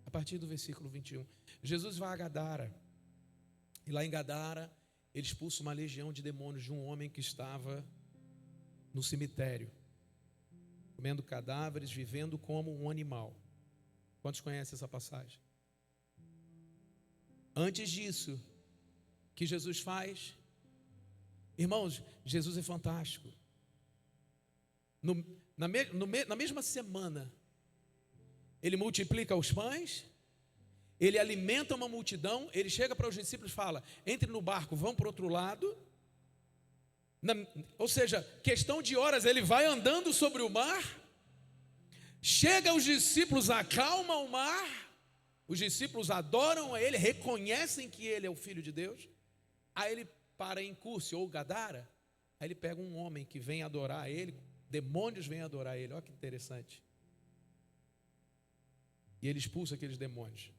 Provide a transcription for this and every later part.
A partir do versículo 21. Jesus vai a Gadara. E lá em Gadara, ele expulsa uma legião de demônios de um homem que estava no cemitério, comendo cadáveres, vivendo como um animal. Quantos conhecem essa passagem? Antes disso, o que Jesus faz? Irmãos, Jesus é fantástico. Na mesma semana, ele multiplica os pães, ele alimenta uma multidão, ele chega para os discípulos e fala: entre no barco, vão para o outro lado. Ou seja, questão de horas, ele vai andando sobre o mar, chega aos discípulos, acalma o mar, os discípulos adoram a ele, reconhecem que ele é o Filho de Deus. Aí ele para em Cúrcio ou Gadara, aí ele pega um homem que vem adorar a ele, demônios vêm adorar ele, olha que interessante. E ele expulsa aqueles demônios.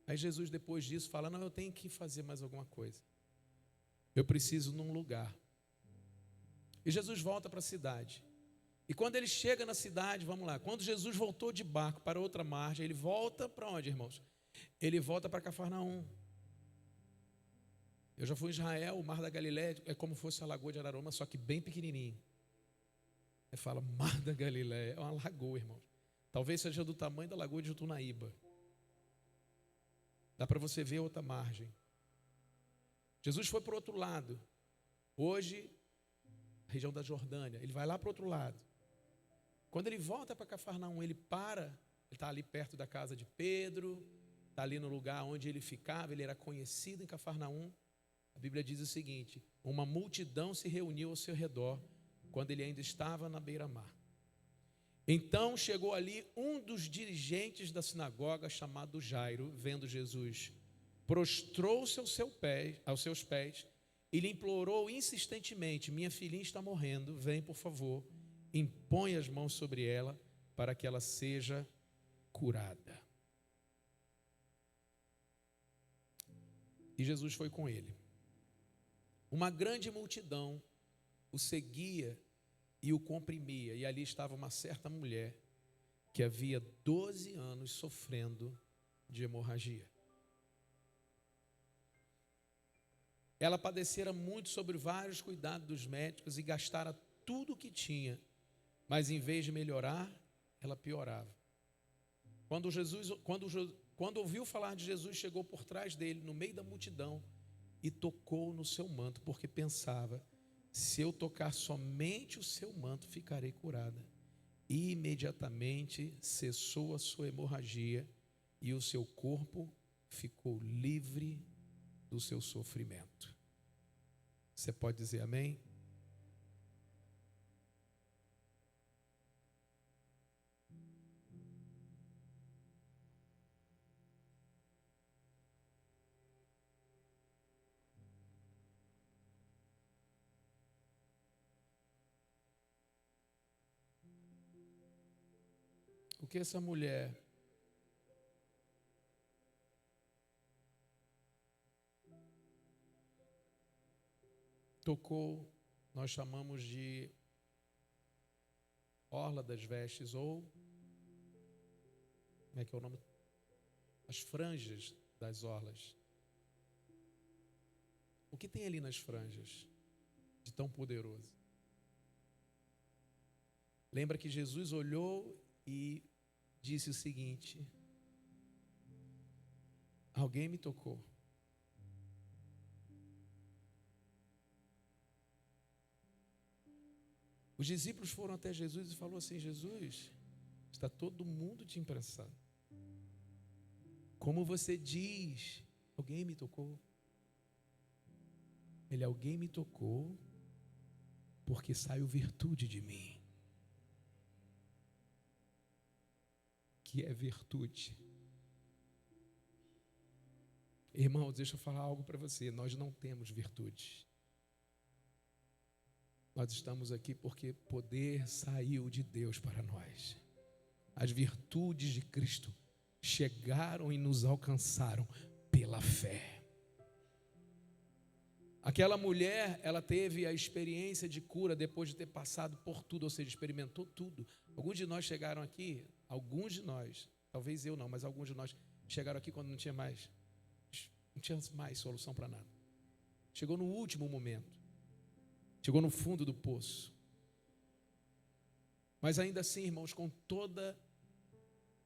Aí Jesus, depois disso, fala: não, eu tenho que fazer mais alguma coisa. Eu preciso num lugar. E Jesus volta para a cidade. E quando ele chega na cidade, vamos lá, quando Jesus voltou de barco para outra margem, ele volta para onde, irmãos? Ele volta para Cafarnaum. Eu já fui em Israel, o Mar da Galileia é como se fosse a Lagoa de Araroma, só que bem pequenininho. Ele fala Mar da Galileia, é uma lagoa, irmãos. Talvez seja do tamanho da Lagoa de Jutunaíba. Dá para você ver outra margem. Jesus foi para o outro lado. Hoje, região da Jordânia, ele vai lá para o outro lado. Quando ele volta para Cafarnaum, ele está ali perto da casa de Pedro, está ali no lugar onde ele ficava, ele era conhecido em Cafarnaum. A Bíblia diz o seguinte: uma multidão se reuniu ao seu redor, quando ele ainda estava na beira-mar. Então chegou ali um dos dirigentes da sinagoga, chamado Jairo, vendo Jesus, prostrou-se aos seus pés e lhe implorou insistentemente: minha filhinha está morrendo, vem por favor, impõe as mãos sobre ela para que ela seja curada. E Jesus foi com ele. Uma grande multidão o seguia e o comprimia, e ali estava uma certa mulher que havia 12 anos sofrendo de hemorragia. Ela padecera muito sobre vários cuidados dos médicos e gastara tudo o que tinha, mas em vez de melhorar, ela piorava. Quando ouviu falar de Jesus, chegou por trás dele, no meio da multidão, e tocou no seu manto, porque pensava: se eu tocar somente o seu manto, ficarei curada. E imediatamente cessou a sua hemorragia e o seu corpo ficou livre do seu sofrimento. Você pode dizer amém? O que essa mulher tocou, nós chamamos de orla das vestes, ou como é que é o nome? As franjas das orlas. O que tem ali nas franjas de tão poderoso? Lembra que Jesus olhou e disse o seguinte: alguém me tocou. Os discípulos foram até Jesus e falaram assim: Jesus, está todo mundo te imprensando. Como você diz, alguém me tocou. Alguém me tocou porque saiu virtude de mim. Que é virtude. Irmãos, deixa eu falar algo para você. Nós não temos virtude. Nós estamos aqui porque poder saiu de Deus para nós. As virtudes de Cristo chegaram e nos alcançaram pela fé. Aquela mulher, ela teve a experiência de cura depois de ter passado por tudo, ou seja, experimentou tudo. Alguns de nós chegaram aqui alguns de nós, talvez eu não, mas alguns de nós chegaram aqui quando não tinha mais solução para nada. Chegou no último momento. Chegou no fundo do poço. Mas ainda assim, irmãos, com toda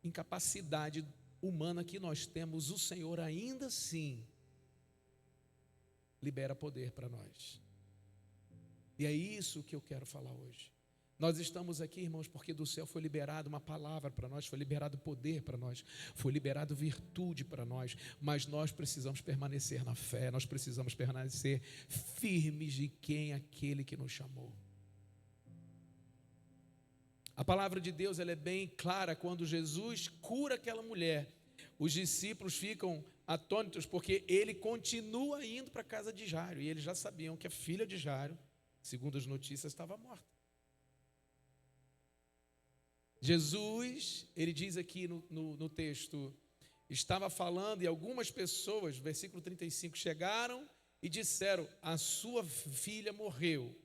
incapacidade humana que nós temos, o Senhor ainda assim libera poder para nós. E é isso que eu quero falar hoje. Nós estamos aqui, irmãos, porque do céu foi liberada uma palavra para nós, foi liberado poder para nós, foi liberado virtude para nós, mas nós precisamos permanecer na fé, nós precisamos permanecer firmes de quem é aquele que nos chamou. A palavra de Deus, ela é bem clara. Quando Jesus cura aquela mulher, os discípulos ficam atônitos, porque ele continua indo para a casa de Jairo, e eles já sabiam que a filha de Jairo, segundo as notícias, estava morta. Jesus, ele diz aqui no texto, estava falando, e algumas pessoas, versículo 35, chegaram e disseram: a sua filha morreu,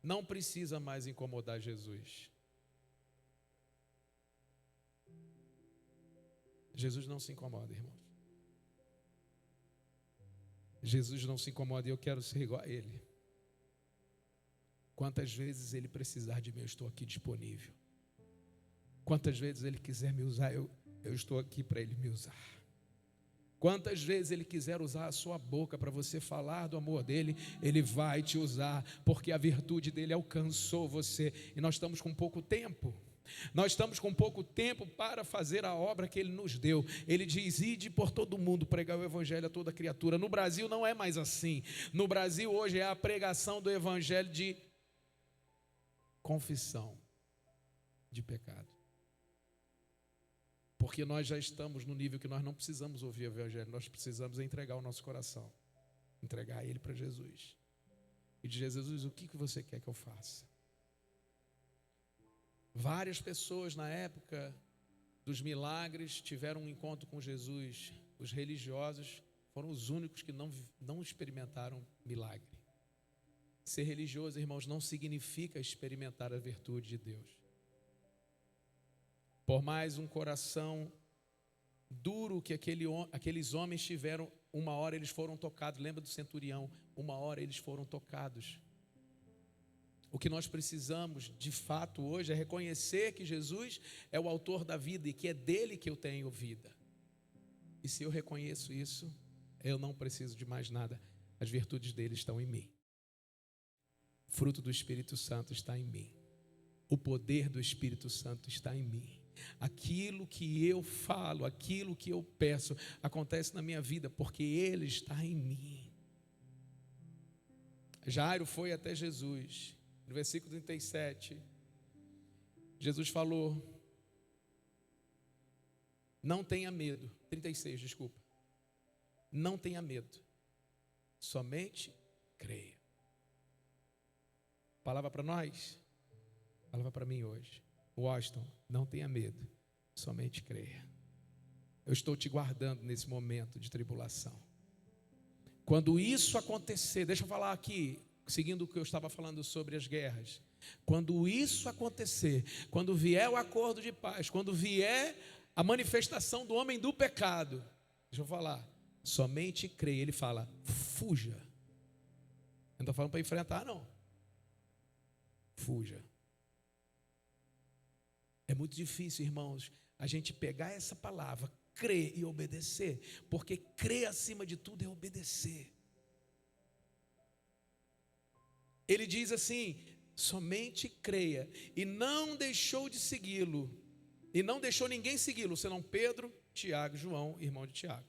não precisa mais incomodar Jesus. Jesus não se incomoda, irmãos. Jesus não se incomoda, e eu quero ser igual a Ele. Quantas vezes Ele precisar de mim, eu estou aqui disponível. Quantas vezes Ele quiser me usar, eu estou aqui para Ele me usar. Quantas vezes Ele quiser usar a sua boca para você falar do amor dEle, Ele vai te usar, porque a virtude dEle alcançou você, e nós estamos com pouco tempo. Nós estamos com pouco tempo para fazer a obra que Ele nos deu. Ele diz: ide por todo mundo, pregar o Evangelho a toda criatura. No Brasil não é mais assim. No Brasil hoje é a pregação do Evangelho de confissão de pecado. Porque nós já estamos no nível que nós não precisamos ouvir o Evangelho, nós precisamos entregar o nosso coração, entregar ele para Jesus. E dizer: Jesus, o que você quer que eu faça? Várias pessoas na época dos milagres tiveram um encontro com Jesus. Os religiosos foram os únicos que não experimentaram milagre. Ser religioso, irmãos, não significa experimentar a virtude de Deus. Por mais um coração duro que aqueles homens tiveram, uma hora eles foram tocados. Lembra do centurião? Uma hora eles foram tocados. O que nós precisamos, de fato, hoje é reconhecer que Jesus é o autor da vida e que é dele que eu tenho vida. E se eu reconheço isso, eu não preciso de mais nada. As virtudes dele estão em mim. O fruto do Espírito Santo está em mim. O poder do Espírito Santo está em mim. Aquilo que eu falo, aquilo que eu peço, acontece na minha vida, porque ele está em mim. Jairo foi até Jesus. No versículo 37, Jesus falou: não tenha medo. 36, desculpa. Não tenha medo, somente creia. Palavra para nós, palavra para mim hoje. Washington, não tenha medo, somente creia. Eu estou te guardando nesse momento de tribulação. Quando isso acontecer, deixa eu falar aqui, seguindo o que eu estava falando sobre as guerras. Quando isso acontecer, quando vier o acordo de paz, quando vier a manifestação do homem do pecado, deixa eu falar, somente creia. Ele fala: fuja. Eu não estou falando para enfrentar, não. Fuja. É muito difícil, irmãos, a gente pegar essa palavra, crer e obedecer, porque crer acima de tudo é obedecer. Ele diz assim: somente creia, e não deixou de segui-lo, e não deixou ninguém segui-lo, senão Pedro, Tiago e João, irmão de Tiago.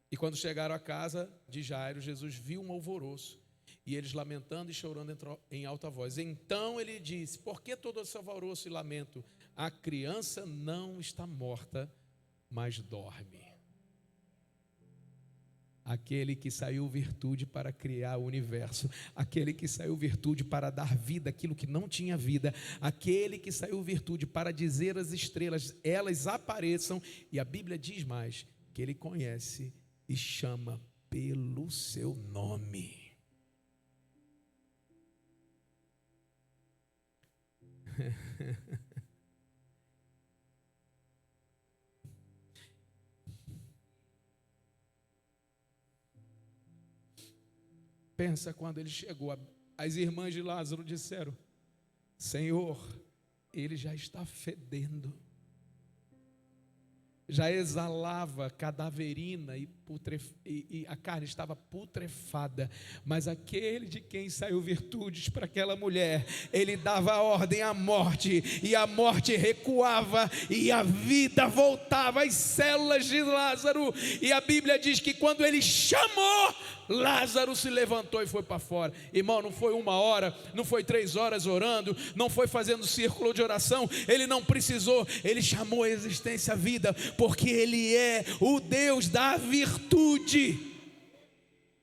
E quando chegaram à casa de Jairo, Jesus viu um alvoroço, e eles lamentando e chorando em alta voz. Então ele disse: por que todo esse alvoroço e lamento? A criança não está morta, mas dorme. Aquele que saiu virtude para criar o universo, aquele que saiu virtude para dar vida àquilo que não tinha vida, aquele que saiu virtude para dizer às estrelas, elas apareçam, e a Bíblia diz mais, que ele conhece e chama pelo seu nome. Pensa quando ele chegou, as irmãs de Lázaro disseram: Senhor, ele já está fedendo. Já exalava cadaverina e a carne estava putrefada, mas aquele de quem saiu virtudes para aquela mulher, ele dava ordem à morte, e a morte recuava, e a vida voltava às células de Lázaro, e a Bíblia diz que quando ele chamou, Lázaro se levantou e foi para fora. Irmão, não foi 1 hora, não foi 3 horas orando, não foi fazendo círculo de oração, ele não precisou, ele chamou a existência a vida, porque ele é o Deus da virtude.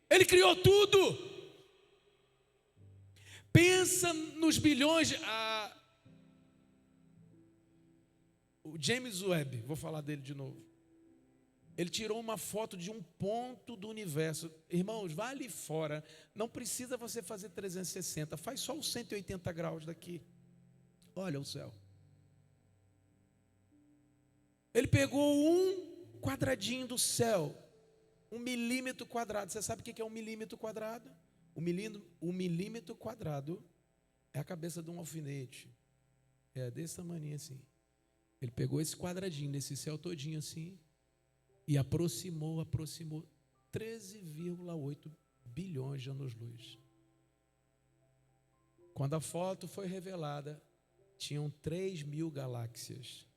Ele criou tudo. Pensa nos bilhões o James Webb, vou falar dele de novo. Ele tirou uma foto de um ponto do universo. Irmãos, vá ali fora, não precisa você fazer 360, faz só os 180 graus daqui. Olha o céu. Ele pegou um quadradinho do céu, 1 milímetro quadrado. Você sabe o que é 1 milímetro quadrado? O milímetro quadrado é a cabeça de um alfinete. É desse tamanho assim. Ele pegou esse quadradinho desse céu todinho assim e aproximou 13,8 bilhões de anos-luz. Quando a foto foi revelada, tinham 3.000 galáxias.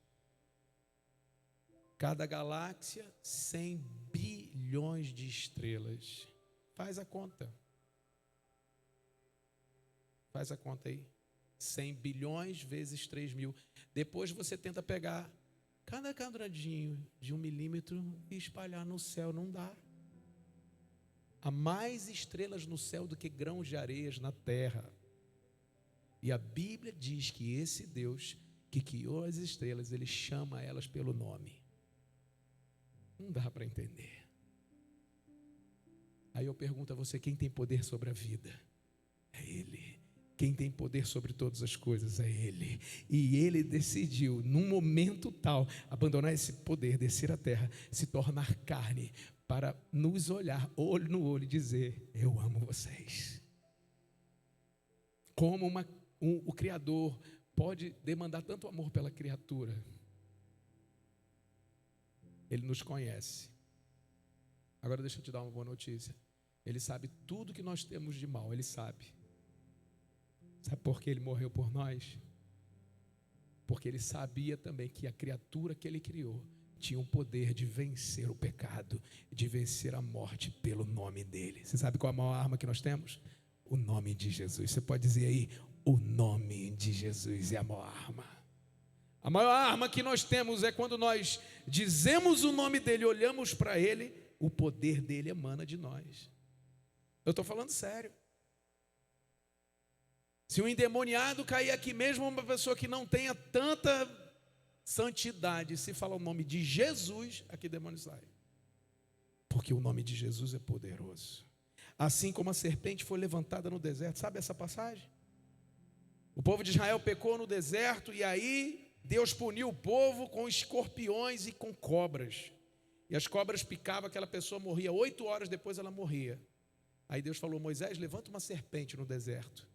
Cada galáxia, 100 bilhões de estrelas. Faz a conta. Faz a conta aí. 100 bilhões vezes 3.000. Depois você tenta pegar cada quadradinho de 1 milímetro e espalhar no céu. Não dá. Há mais estrelas no céu do que grãos de areias na terra. E a Bíblia diz que esse Deus que criou as estrelas, ele chama elas pelo nome. Não dá para entender. Aí eu pergunto a você: quem tem poder sobre a vida? É Ele. Quem tem poder sobre todas as coisas é Ele. E Ele decidiu, num momento tal, abandonar esse poder, descer à terra, se tornar carne, para nos olhar olho no olho e dizer: eu amo vocês. Como o Criador pode demandar tanto amor pela criatura? Ele nos conhece. Agora deixa eu te dar uma boa notícia. Ele sabe tudo que nós temos de mal, Ele sabe. Sabe por que Ele morreu por nós? Porque Ele sabia também que a criatura que Ele criou tinha o poder de vencer o pecado, de vencer a morte pelo nome dEle. Você sabe qual é a maior arma que nós temos? O nome de Jesus. Você pode dizer aí: o nome de Jesus é a maior arma. A maior arma que nós temos é quando nós dizemos o nome dEle, olhamos para Ele, o poder dEle emana de nós. Eu estou falando sério. Se um endemoniado cair aqui mesmo, uma pessoa que não tenha tanta santidade, se fala o nome de Jesus, aqui demônio sai. Porque o nome de Jesus é poderoso. Assim como a serpente foi levantada no deserto. Sabe essa passagem? O povo de Israel pecou no deserto e aí Deus puniu o povo com escorpiões e com cobras. E as cobras picavam, aquela pessoa morria. 8 horas depois ela morria. Aí Deus falou: Moisés, levanta uma serpente no deserto.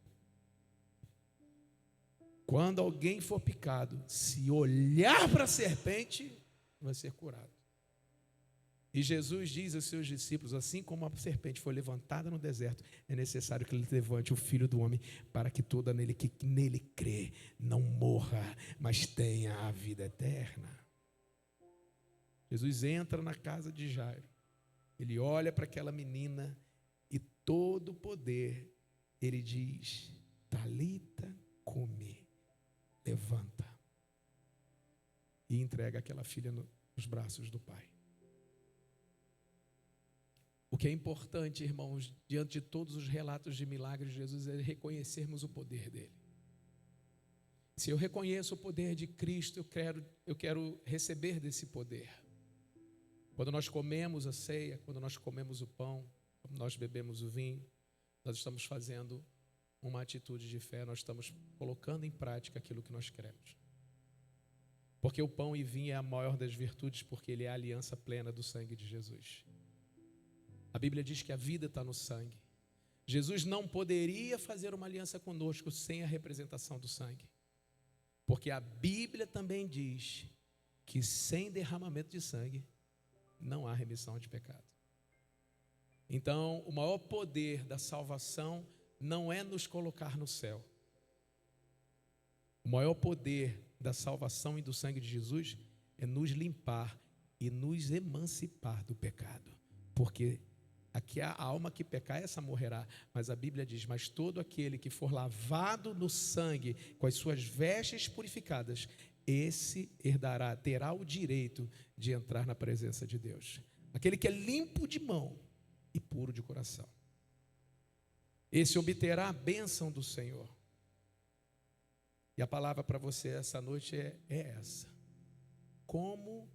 Quando alguém for picado, se olhar para a serpente, vai ser curado. E Jesus diz aos seus discípulos: assim como a serpente foi levantada no deserto, é necessário que ele levante o Filho do Homem, para que todo aquele que nele crê não morra, mas tenha a vida eterna. Jesus entra na casa de Jairo, ele olha para aquela menina e todo o poder, ele diz: Talita cumi, levanta, e entrega aquela filha nos braços do Pai. O que é importante, irmãos, diante de todos os relatos de milagres de Jesus, é reconhecermos o poder dele. Se eu reconheço o poder de Cristo, eu quero receber desse poder. Quando nós comemos a ceia, quando nós comemos o pão, quando nós bebemos o vinho, nós estamos fazendo uma atitude de fé, nós estamos colocando em prática aquilo que nós queremos. Porque o pão e vinho é a maior das virtudes, porque ele é a aliança plena do sangue de Jesus. A Bíblia diz que a vida está no sangue. Jesus não poderia fazer uma aliança conosco sem a representação do sangue. Porque a Bíblia também diz que sem derramamento de sangue não há remissão de pecado. Então, o maior poder da salvação não é nos colocar no céu. O maior poder da salvação e do sangue de Jesus é nos limpar e nos emancipar do pecado. Porque aqui a alma que pecar, essa morrerá. Mas a Bíblia diz, mas todo aquele que for lavado no sangue, com as suas vestes purificadas, esse herdará, terá o direito de entrar na presença de Deus. Aquele que é limpo de mão e puro de coração, esse obterá a bênção do Senhor. E a palavra para você essa noite é essa: como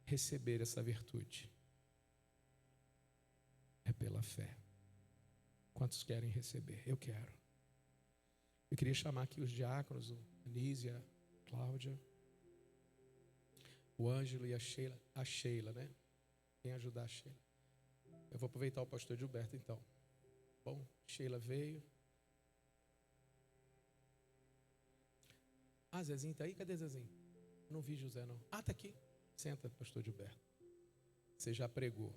receber essa virtude? É pela fé. Quantos querem receber? Eu quero. Eu queria chamar aqui os diáconos, o Anísia, a Cláudia, o Ângelo e a Sheila, né? Quem ajudar a Sheila? Eu vou aproveitar o pastor Gilberto então. Bom, Sheila veio. Ah, Zezinho está aí? Cadê Zezinho? Não vi José não. Ah, está aqui. Senta, pastor Gilberto. Você já pregou.